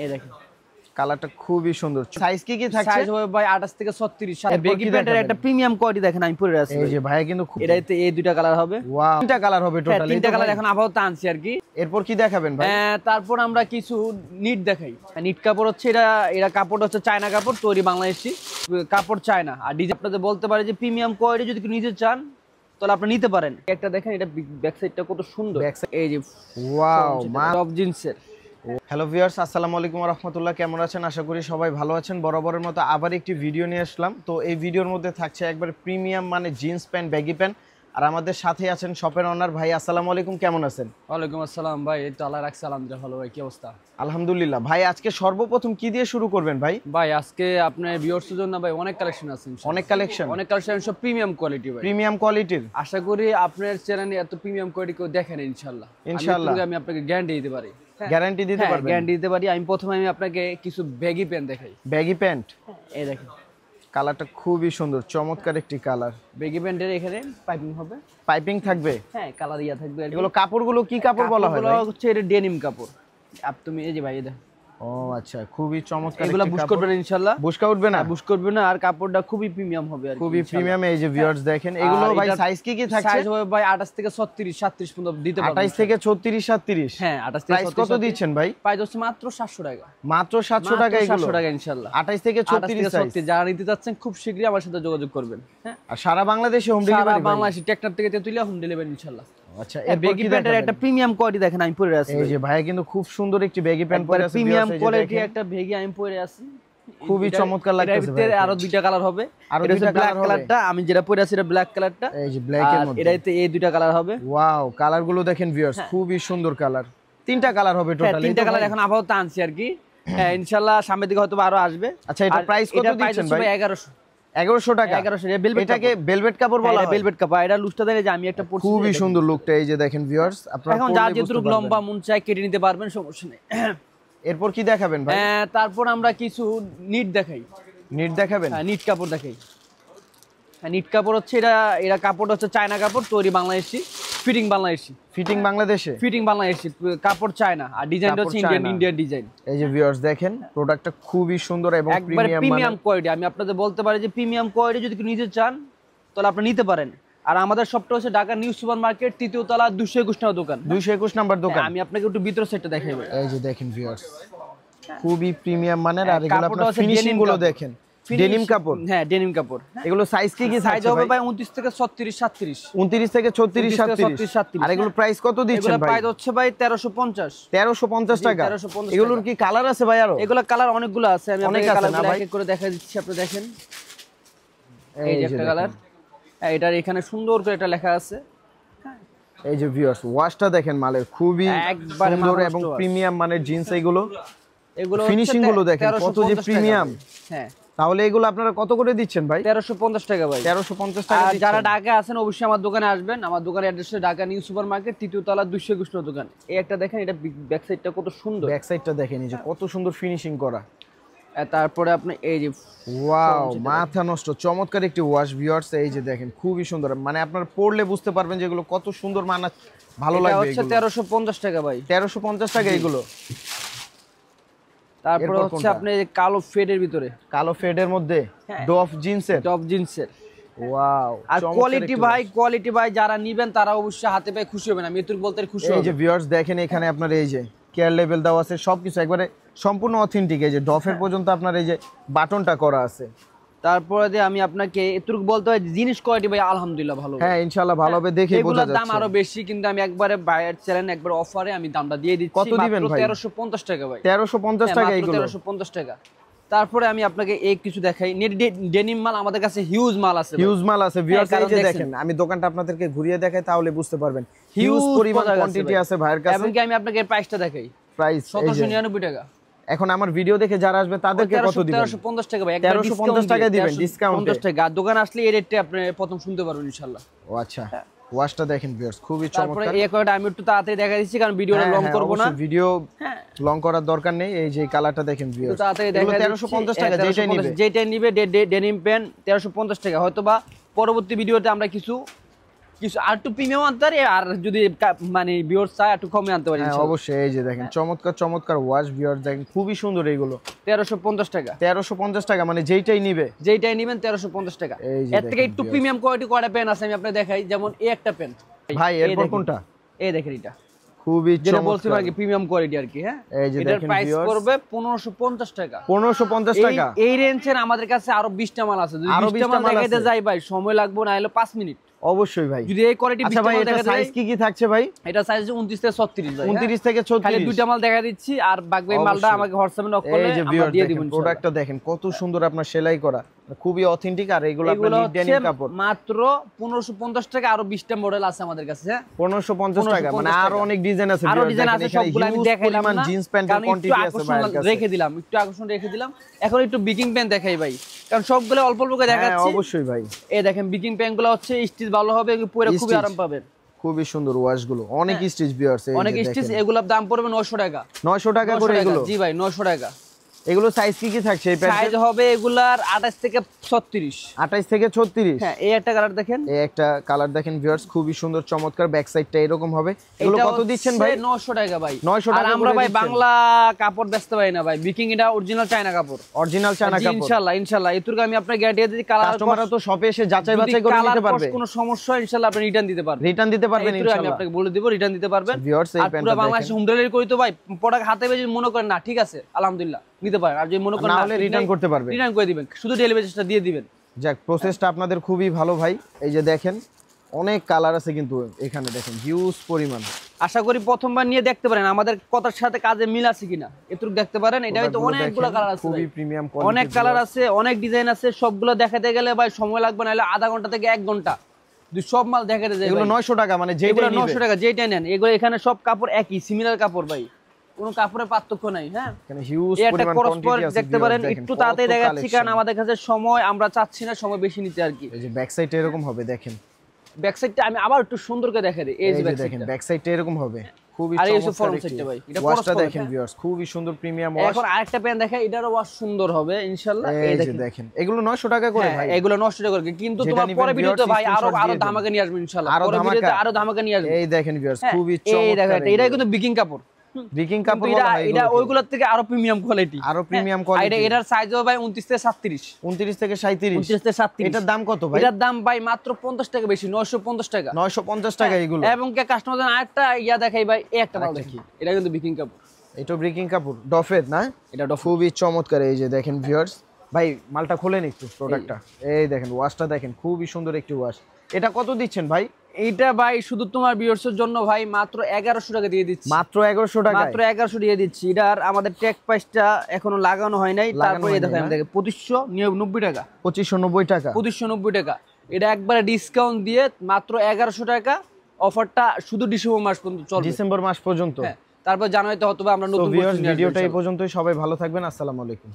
এই দেখেন কালারটা খুবই সুন্দর। সাইজ কি কি থাকছে? সাইজ হবে ভাই 28 থেকে 36। সাথে বেগি প্যান্টের একটা প্রিমিয়াম কোয়ালিটি দেখেন আমি পরে আছি। এই যে ভাই কিন্তু খুব এটাতে এই দুইটা কালার হবে। ওয়াও, তিনটা কালার হবে টোটালি। তিনটা কালার এখন আপাতত আনছি আর কি। এরপর কি দেখাবেন ভাই? তারপর আমরা কিছু নিট দেখাই। নিট কাপড় হচ্ছে এটা কাপড় হচ্ছে চায়না কাপড়, তৈরি বাংলাদেশি কাপড় চায়না। আর ডিজাইন আপনাদের বলতে পারে যে প্রিমিয়াম কোয়ালিটি যদি নিতে চান তাহলে আপনি নিতে পারেন। একটা দেখেন, এটা ব্যাক সাইডটা কত সুন্দর। এই যে ওয়াও, টপ জিন্সের। হ্যালো ভিউয়ার্স, আসসালামু আলাইকুম ওয়া রাহমাতুল্লাহ। কেমন আছেন? আশা করি সবাই ভালো আছেন। বরাবরের মতো আবার একটি ভিডিও নিয়ে আসলাম। তো এই ভিডিওর মধ্যে থাকছে একবার প্রিমিয়াম মানে জিন্স প্যান্ট, ব্যাগি প্যান্ট। আর আমাদের সাথে আছেন শপের ওনার ভাই। আসসালামু আলাইকুম, কেমন আছেন? ওয়ালাইকুম আসসালাম ভাই, এই তো আল্লাহ রাখছে, আলহামদুলিল্লাহ ভালো। ভাই কি অবস্থা? আলহামদুলিল্লাহ। ভাই আজকে সর্বপ্রথম কি দিয়ে শুরু করবেন ভাই? ভাই আজকে আপনার ভিউয়ার্সের জন্য ভাই অনেক কালেকশন আছে। অনেক কালেকশন সব প্রিমিয়াম কোয়ালিটি ভাই। প্রিমিয়াম কোয়ালিটির। আশা করি আপনার চ্যানেলে এত প্রিমিয়াম কোয়ালিটি কেউ দেখেন ইনশাআল্লাহ। আমি আপনাকে গ্যারান্টি দিতে পারি। গ্যারান্টি দিতে পারবেন? গ্যারান্টি দিতে পারি। প্রথমে আমি আপনাকে কিছু ব্যাগি প্যান্ট দেখাই। ব্যাগি প্যান্ট, এই দেখেন কালারটা খুবই সুন্দর, চমৎকার একটি কালার। ব্যাগি প্যান্টের এখানে পাইপিং হবে। পাইপিং থাকবে? হ্যাঁ, কালার ইয়া থাকবে। এগুলো কাপড়গুলো কি কাপড় বলা হয় ভাই? হচ্ছে এটা ডেনিম কাপড়। তুমি এই যে ভাই এটা। ও আচ্ছা, খুবই চমৎকার। এগুলা বুশ করবেন ইনশাআল্লাহ। বুশকা উঠবে না? বুশ করবে না। আর কাপড়টা খুবই প্রিমিয়াম হবে আর কি। খুবই প্রিমিয়াম। এই যে ভিউয়ার্স দেখেন, এগুলো ভাই সাইজ কি কি থাকছে? সাইজ হবে ভাই 28 থেকে 36, 37 পর্যন্ত দিতে পারবেন। 28 থেকে 36, 37। হ্যাঁ, 28 থেকে 36। প্রাইস কত দিচ্ছেন ভাই? প্রাইস হচ্ছে মাত্র 700 টাকা। মাত্র 700 টাকা এগুলো? 700 টাকা ইনশাআল্লাহ। 28 থেকে 36 সাইজ। যারা নিতে যাচ্ছেন খুব শীঘ্রই আমার সাথে যোগাযোগ করবেন। হ্যাঁ, আর সারা বাংলাদেশে হোম ডেলিভারি? সারা বাংলাদেশে টেকনাফ থেকে তেতুলিয়া হোম ডেলিভারি ইনশাআল্লাহ। আচ্ছা, এই ব্যাগি প্যান্টের একটা প্রিমিয়াম কোয়ালিটি দেখেন আমি পরে আছি। এই যে ভাই কিন্তু খুব সুন্দর একটি ব্যাগি প্যান্ট পরে আছে। প্রিমিয়াম কোয়ালিটি একটা ব্যাগি আমি পরে আছি। খুবই চমৎকার লাগতেছে ভাই। আরো দুইটা কালার হবে। আরো দুইটা কালার হবে। কালারটা আমি যেটা পরে আছি এটা ব্ল্যাক কালারটা। এই যে ব্ল্যাক এর মধ্যে এটাতে এই দুইটা কালার হবে। ওয়াও, কালারগুলো দেখেন ভিউয়ার্স, খুবই সুন্দর কালার। তিনটা কালার হবে টোটালি? তিনটা কালার এখন আপাতত আনছি আর কি। হ্যাঁ, ইনশাআল্লাহ সামনের দিকে হয়তো আরো আসবে। আচ্ছা, এটা প্রাইস কত দিচ্ছেন ভাই? 1100। 1100 টাকা? 1100। এটাকে ভেলভেট কাপড় বলা হয়? ভেলভেট কাপড়। এটা লুকটা দেখে যে আমি একটা পরছি। খুবই সুন্দর লুকটা। এই যে দেখেন ভিউয়ার্স, আপনারা এখন যার যেটুকু লম্বা মন চায় কেটে নিতে পারবেন, সমস্যা নেই। এরপর কি দেখাবেন ভাই? তারপর আমরা কিছু নিট দেখাই। নিট দেখাবেন? হ্যাঁ, নিট কাপড় দেখাই। নিট কাপড় হচ্ছে এটা কাপড় হচ্ছে চায়না কাপড়, তৈরি বাংলাদেশি, ফিটিং বাংলাদেশি। ফিটিং বাংলাদেশে? ফিটিং বাংলাদেশি, কাপড় চায়না। আর ডিজাইনটা হচ্ছে ইন্ডিয়ান ডিজাইন। এই যে ভিউয়ার্স দেখেন, প্রোডাক্টটা খুবই সুন্দর এবং প্রিমিয়াম কোয়ালিটি। আমি আপনাদের বলতে পারি যে প্রিমিয়াম কোয়ালিটি যদি নিতে চান তাহলে আপনি নিতে পারেন। আর আমাদের শপটা হচ্ছে ঢাকা নিউ সুপার মার্কেট, 3য় তলা, 221 নম্বর দোকান। 221 নাম্বার দোকান। আমি আপনাকে একটু ভিতর সেটটা দেখাই ভাই। এই যে দেখেন ভিউয়ার্স, খুবই প্রিমিয়াম মানের। আর এগুলো আপনারা ফিনিশিং গুলো দেখেন, ডেনিম কাপড়। হ্যাঁ, ডেনিম কাপড়। এগুলো সাইজ কি কি সাইজ হবে ভাই 29 থেকে 36, 37। 29 থেকে 36, 37। আর এগুলো প্রাইস কত দিচ্ছেন ভাই? এগুলো প্রাইস হচ্ছে ভাই 1350। 1350 টাকা? এগুলোর কি কালার আছে ভাই আরো? এগুলো কালার অনেকগুলো আছে। আমি আপনাকে কালারগুলো এক এক করে দেখাই দিচ্ছি, আপনি দেখেন। এই যে একটা কালার, এটার এখানে সুন্দর করে এটা লেখা আছে। এই যে ভিউয়ার্স, ওয়াশটা দেখেন মালের, খুবই সুন্দর এবং প্রিমিয়াম মানের জিন্স। এগুলো ফিনিশিং গুলো দেখেন কত যে প্রিমিয়াম। হ্যাঁ, তাহলে এগুলো আপনারা কত করে দিচ্ছেন ভাই? 1350 টাকা ভাই। 1350 টাকা। আর যারা ঢাকা আছেন অবশ্যই আমার দোকানে আসবেন। আমার দোকানের অ্যাড্রেস হচ্ছে ঢাকা নিউ সুপার মার্কেট, 3য় তলা, 221 নম্বর দোকান। এই একটা দেখেন, এটা ব্যাক সাইডটা কত সুন্দর। ব্যাক সাইডটা দেখেন, এই যে কত সুন্দর ফিনিশিং করা। তারপরে আপনি এই যে ওয়াও, মাথা নষ্ট চমৎকার একটি ওয়াশ ভিউয়ার্স। এই যে দেখেন, খুবই সুন্দর। মানে আপনারা পরলে বুঝতে পারবেন যে এগুলো কত সুন্দর, মানা ভালো লাগবে। এটা হচ্ছে 1350 টাকা ভাই। 1350 টাকা এগুলো। তারপর হচ্ছে আপনি কালো ফেডের ভিতরে, কালো ফেডের মধ্যে ডফ জিন্সের। ডফ জিন্সের। ওয়াও, আর কোয়ালিটি ভাই যারা নেবেন তারা অবশ্যই হাতে পেয়ে খুশি হবেন। আমি এতটুকু বলতে খুশি হব। এই যে ভিউয়ার্স দেখেন, এখানে আপনার এই যে কেয়ার লেভেল দেওয়া আছে, সবকিছু একবারে সম্পূর্ণ অথেন্টিক। এই যে ডফের পর্যন্ত আপনার এই যে বাটনটা করা আছে। তারপরে যে আমি আপনাকে এতটুকু বলতে হয়, জিনিস কোয়ালিটি ভাই আলহামদুলিল্লাহ ভালো। হ্যাঁ, ইনশাআল্লাহ ভালো হবে, দেখে বোঝা যাচ্ছে। দাম আরো বেশি, কিন্তু আমি একবারে বায়ার চ্যানেল একবার অফারে আমি দামটা দিয়ে দিচ্ছি। কত দিবেন ভাই? 1350 টাকা ভাই। 1350 টাকা এগুলো? 1350 টাকা। তারপরে আমি আপনাকে এই কিছু দেখাই। ডেনিম মাল আমাদের কাছে হিউজ মাল আছে। হিউজ মাল আছে ভিউয়ার্স। এই যে দেখেন, আমি দোকানটা আপনাদেরকে ঘুরিয়ে দেখাই তাহলে বুঝতে পারবেন হিউজ পরিমাণ কোয়ান্টিটি আছে ভাইয়ের কাছে। এবং কি আমি আপনাকে প্রাইসটা দেখাই। প্রাইস 1799 টাকা। এখন আমার ভিডিও দেখে যারা আসবে তাদেরকে কত দিবেন? 1350 টাকা ভাই। 1350 টাকা দিবেন ডিসকাউন্টে। 50 টাকা। আর দোকানে আসলে এই রেটে আপনি প্রথম শুনতে পারবেন ইনশাআল্লাহ। ও আচ্ছা, ওয়াশটা দেখেন ভিউয়ার্স, খুবই চমৎকার। তারপরে এই কোয়াটা আমি একটু তাড়াতাড়ি দেখা দিচ্ছি কারণ ভিডিওটা লং করব না। ভিডিও লং করার দরকার নেই। এই যে কালারটা দেখেন ভিউয়ার্স, তাড়াতাড়ি দেখা দিচ্ছি। 1350 টাকা যেটা নিবে ডেনিম প্যান্ট 1350 টাকা। হয়তোবা পরবর্তী ভিডিওতে আমরা কিছু কিছু আর একটু প্রিমিয়াম আনতে পারি, আর যদি মানে ভিউয়ার্স চায় একটু কমে আনতে পারি। হ্যাঁ অবশ্যই। এই যে দেখেন চমৎকার চমৎকার ওয়াচ ভিউয়ার্স, দেখেন খুবই সুন্দর এইগুলো। 1350 টাকা। 1350 টাকা, মানে যেইটাই নিবে যেইটাই নেবেন 1350 টাকা। এই যে এর থেকে একটু প্রিমিয়াম কোয়ালিটি কয়টা পেন আছে আমি আপনাকে দেখাই। যেমন এই একটা পেন ভাই, এরপর কোনটা? এই দেখেন এটা খুবই যেটা চমৎকার, বলছিলাম আর কি প্রিমিয়াম কোয়ালিটি আর কি। হ্যাঁ, এই যে এটার দেখেন প্রাইস ভিউয়ার্স পড়বে 1550 টাকা। 1550 টাকা। এই রেঞ্জের আমাদের কাছে আরো 20টা মাল আছে। যদি আরো 20টা 20টা মাল মাল দেখাইতে আছে। যাই ভাই সময় লাগবে না হলে 5 মিনিট। অবশ্যই ভাই। যদি এই কোয়ালিটি আচ্ছা 20টা ভাই, মাল এটা দেখাতে সাইজ যাই, কি থাকছে ভাই? এটা সাইজ 29 থেকে 36 ভাই। 29 থেকে খালি 36। দুইটা মাল দেখা দিচ্ছি, আর বাকি মালটা অবশ্যই। আমাকে হোয়াটসঅ্যাপে নক করলে এই যে আমরা ভিউয়ার্স দিয়ে দিব দেখেন ইনশাআল্লাহ। প্রোডাক্টটা দেখেন কত সুন্দর আপনার সেলাই করা, খুবই অথেন্টিক। আর এগুলো আপনার এগুলো নিট ডেনিম হচ্ছে কাপড়। মাত্র 1550 টাকা। আরো 20টা মডেল আছে আমাদের কাছে। হ্যাঁ, 1550 টাকা, মানে 1550 আরো অনেক ডিজাইন আছে। আরো ডিজাইন আছে, সবগুলো আমি দেখাইলাম না, জিন্স প্যান্টের কারণ একটু কোয়ান্টিটি আছে আকর্ষণ ভাইয়ের কাছে। রেখে দিলাম, একটু আকর্ষণ রেখে দিলাম। এখন একটু বিকিং প্যান্ট দেখাই ভাই, কারণ সবগুলো অল্প অল্প করে হ্যাঁ দেখাচ্ছি। অবশ্যই ভাই। এই দেখেন বিকিং প্যান্ট গুলো হচ্ছে স্টিচ ভালো হবে, পরে খুবই Stitch। আরাম পাবেন। খুবই সুন্দর ওয়াচ গুলো, অনেক স্টিচ ভিউয়ার্স। অনেক স্টিচ, এগুলোর দাম পড়বে 900 টাকা। 900 টাকা করে এগুলো? জি ভাই 900 টাকা। এগুলো সাইজ কি কি থাকছে এই প্যান্টের? সাইজ হবে এগুলার 28 থেকে 36। 28 থেকে 36। হ্যাঁ, এই একটা কালার দেখেন, এই একটা কালার দেখেন ভিউয়ার্স, খুবই সুন্দর চমৎকার। ব্যাক সাইডটা এরকম হবে। এগুলো এটা কত দিচ্ছেন ভাই? 900 টাকা ভাই। 900 আর টাকা আমরা করে ভাই দিচ্ছেন। বাংলা কাপড় বেচতে পারি না ভাই, বিকিং এটা অরিজিনাল চায়না কাপড়। অরিজিনাল চায়না জি, কাপড়। ইনশাআল্লাহ ইনশাআল্লাহ এটুকু আমি আপনাকে গ্যারান্টি দিই। কালার কাস্টমাররা তো শপে এসে যাচাই বাছাই করে নিতে পারবে। কোনো সমস্যা হয় ইনশাআল্লাহ আপনি রিটার্ন দিতে পারবেন। রিটার্ন দিতে পারবেন আমি ইনশাআল্লাহ। আপনাকে বলে দিব রিটার্ন দিতে পারবেন। ভিউয়ার্স এই আর পুরো প্যান্টটা বাংলাদেশে দেখেন। হোম ডেলিভারি করি তো ভাই, প্রোডাক্ট হাতে পেয়ে যদি মনে করেন না ঠিক আছে আলহামদুলিল্লাহ নিতে পারেন, আর যদি মনে করেন না না হলে ঠিক রিটার্ন নাই, করতে পারবেন। রিটার্ন করে দিবেন, শুধু ডেলিভারি চার্জটা দিয়ে দিবেন। যাক, প্রসেসটা আপনাদের খুবই ভালো ভাই। এই যে দেখেন অনেক কালার আছে কিন্তু এখানে, দেখেন হিউজ পরিমাণ। আশা করি প্রথমবার নিয়ে দেখতে পারেন আমাদের কথার সাথে কাজে মিল আছে কিনা, এটুকু দেখতে পারেন। এটা হয়তো অনেকগুলো কালার আছে, খুবই প্রিমিয়াম কোয়ালিটি, অনেক কালার আছে, অনেক ডিজাইন আছে। সবগুলো দেখাতে গেলে ভাই সময় লাগবে না হলে আধা ঘন্টা থেকে 1 ঘন্টা, সব মাল দেখাতে যাই। এগুলো 900 টাকা, মানে যেটা এগুলো 900 টাকা যেটা নেন। এগুলো এখানে সব কাপড় একই সিমিলার কাপড় ভাই, কোনো কাপড়ের পার্থক্য নাই। হ্যাঁ, এখানে হিউজ এই একটা পরিমাণ ক্রস কোয়ান্টিটি আছে। দেখতে পারেন, একটু তাড়াতাড়ি দেখাচ্ছি কারণ আমাদের কাছে সময়, আমরা চাচ্ছি না সময় বেশি নিতে আর কি। এই যে ব্যাক সাইডটা এরকম হবে দেখেন। ব্যাক সাইডটা আমি আবার একটু সুন্দর করে দেখাই দিই। এই যে ব্যাক দেখেন সাইডটা, ব্যাক সাইডটা এরকম হবে, খুবই আর এই যে চমৎকার। ফ্রন্ট সাইডটা ভাই, এটা ওয়াশটা পরস্পর দেখেন ভিউয়ার্স, খুবই সুন্দর প্রিমিয়াম ওয়াশ। এখন আরেকটা প্যান্ট দেখাই, এটারও ওয়াশ সুন্দর হবে ইনশাআল্লাহ। এই যে দেখেন এগুলো 900 টাকা করে ভাই। এগুলো 900 টাকা করে, কিন্তু যেটা তোমার নিবেন পরে ভিডিওতে viewers ভাই আরো screenshot দিয়ে ধামাকা নিয়ে আসবেন ইনশাআল্লাহ। আরো পরে ধামাকা। ভিডিওতে আরো ধামাকা নিয়ে আসবেন। এই দেখেন ভিউয়ার্স, হ্যাঁ, খুবই এই চমৎকার। দেখেন এটা কিন্তু বিকিং কাপড়, ব্রিকিং কাপড় কিন্তু বলা হয় এটা এগুলোকে। ওইগুলোর থেকে আরো প্রিমিয়াম কোয়ালিটি, আরো প্রিমিয়াম আর কোয়ালিটি। এটার সাইজ হবে ভাই 29 থেকে 37। 29 থেকে 37। 29 থেকে 37। এটার দাম কত ভাই? এটার দাম ভাই মাত্র 50 টাকা বেশি, 950 টাকা। 950 টাকা এগুলো। এবং কে কাস্টমারদের আরেকটা ইয়া দেখাই ভাই, এই একটা মাল দেখি, এটা কিন্তু বিকিং কাপড়। এটা ব্রিকিং কাপড়, ডফের না? এটা ডফ। খুবই চমৎকার। এই যে দেখেন ভিউয়ার্স, ভাই মালটা খোলেন একটু প্রোডাক্টটা। এই দেখেন ওয়াশটা দেখেন, খুবই সুন্দর একটি ওয়াশ। এটা কত দিচ্ছেন ভাই? এইটা ভাই শুধু তোমার ভিউয়ার্সের জন্য ভাই মাত্র 1100 টাকা দিয়ে দিচ্ছি। মাত্র 1100 টাকা? মাত্র 1100 দিয়ে দিচ্ছি। এটার আমাদের ট্যাগ প্রাইসটা এখনো লাগানো হয় নাই। তারপরে এই দেখেন দেখেন 2590 টাকা। 2590 টাকা? 2590 টাকা। এটা একবারে ডিসকাউন্ট দিয়ে মাত্র 1100 টাকা। অফারটা শুধু ডিসেম্বর মাস পর্যন্ত চলবে। ডিসেম্বর মাস পর্যন্ত? হ্যাঁ, তারপর জানুয়ারিতে হয়তো আমরা নতুন ভিডিওটা এই পর্যন্তই। সবাই ভালো থাকবেন, আসসালামু আলাইকুম।